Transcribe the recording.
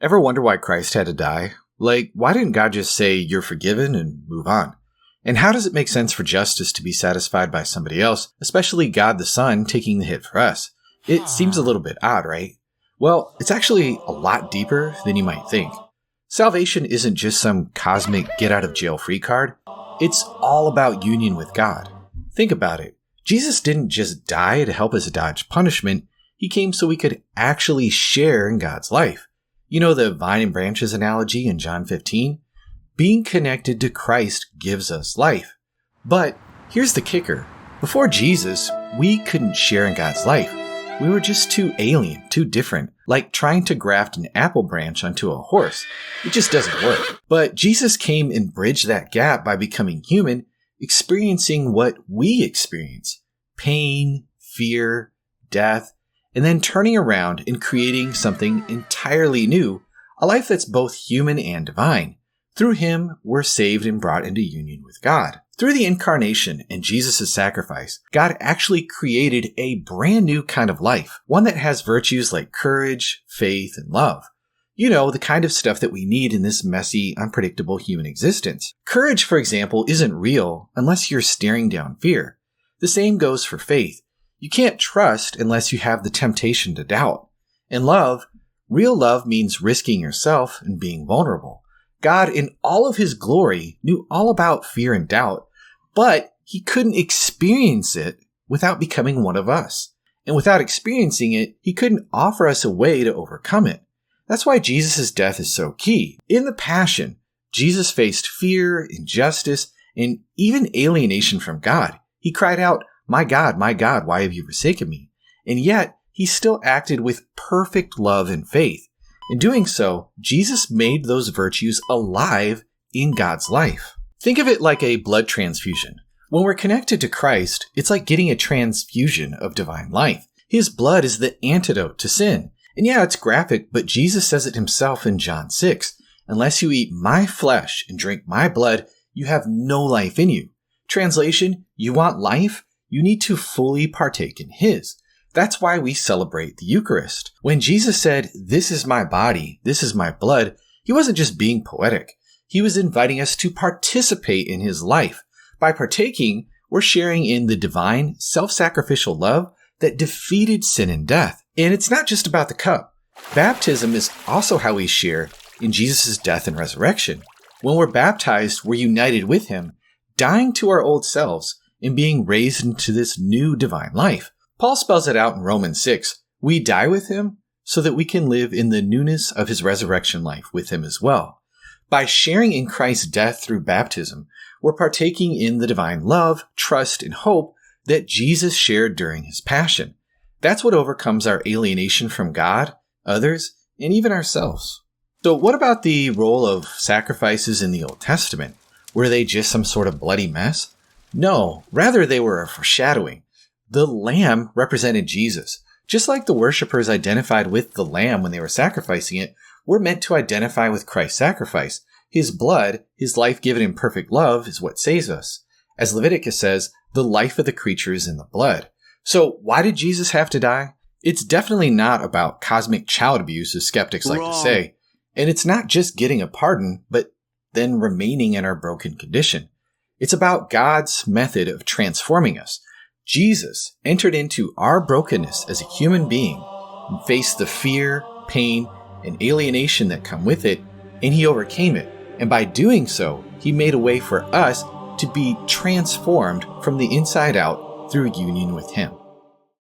Ever wonder why Christ had to die? Like, why didn't God just say, you're forgiven and move on? And how does it make sense for justice to be satisfied by somebody else, especially God the Son taking the hit for us? It seems a little bit odd, right? Well, it's actually a lot deeper than you might think. Salvation isn't just some cosmic get-out-of-jail-free card. It's all about union with God. Think about it. Jesus didn't just die to help us dodge punishment. He came so we could actually share in God's life. You know the vine and branches analogy in John 15? Being connected to Christ gives us life. But here's the kicker. Before Jesus, we couldn't share in God's life. We were just too alien, too different, like trying to graft an apple branch onto a horse. It just doesn't work. But Jesus came and bridged that gap by becoming human, experiencing what we experience: pain, fear, death, and then turning around and creating something entirely new, a life that's both human and divine. Through him, we're saved and brought into union with God. Through the incarnation and Jesus' sacrifice, God actually created a brand new kind of life, one that has virtues like courage, faith, and love. You know, the kind of stuff that we need in this messy, unpredictable human existence. Courage, for example, isn't real unless you're staring down fear. The same goes for faith. You can't trust unless you have the temptation to doubt. And love, real love means risking yourself and being vulnerable. God, in all of his glory, knew all about fear and doubt, but he couldn't experience it without becoming one of us. And without experiencing it, he couldn't offer us a way to overcome it. That's why Jesus' death is so key. In the Passion, Jesus faced fear, injustice, and even alienation from God. He cried out, my God, why have you forsaken me?" And yet, he still acted with perfect love and faith. In doing so, Jesus made those virtues alive in God's life. Think of it like a blood transfusion. When we're connected to Christ, it's like getting a transfusion of divine life. His blood is the antidote to sin. And yeah, it's graphic, but Jesus says it himself in John 6. Unless you eat my flesh and drink my blood, you have no life in you. Translation, you want life? You need to fully partake in his. That's why we celebrate the Eucharist. When Jesus said, "This is my body, this is my blood," he wasn't just being poetic. He was inviting us to participate in his life. By partaking, we're sharing in the divine, self-sacrificial love that defeated sin and death. And it's not just about the cup. Baptism is also how we share in Jesus' death and resurrection. When we're baptized, we're united with him, dying to our old selves and being raised into this new divine life. Paul spells it out in Romans 6. We die with him so that we can live in the newness of his resurrection life with him as well. By sharing in Christ's death through baptism, we're partaking in the divine love, trust, and hope that Jesus shared during his passion. That's what overcomes our alienation from God, others, and even ourselves. So what about the role of sacrifices in the Old Testament? Were they just some sort of bloody mess? No, rather they were a foreshadowing. The lamb represented Jesus. Just like the worshippers identified with the lamb when they were sacrificing it, we're meant to identify with Christ's sacrifice. His blood, his life given in perfect love, is what saves us. As Leviticus says, the life of the creature is in the blood. So why did Jesus have to die? It's definitely not about cosmic child abuse, as skeptics like to say. And it's not just getting a pardon, but then remaining in our broken condition. It's about God's method of transforming us. Jesus entered into our brokenness as a human being and faced the fear, pain, and alienation that come with it, and he overcame it. And by doing so, he made a way for us to be transformed from the inside out through union with him.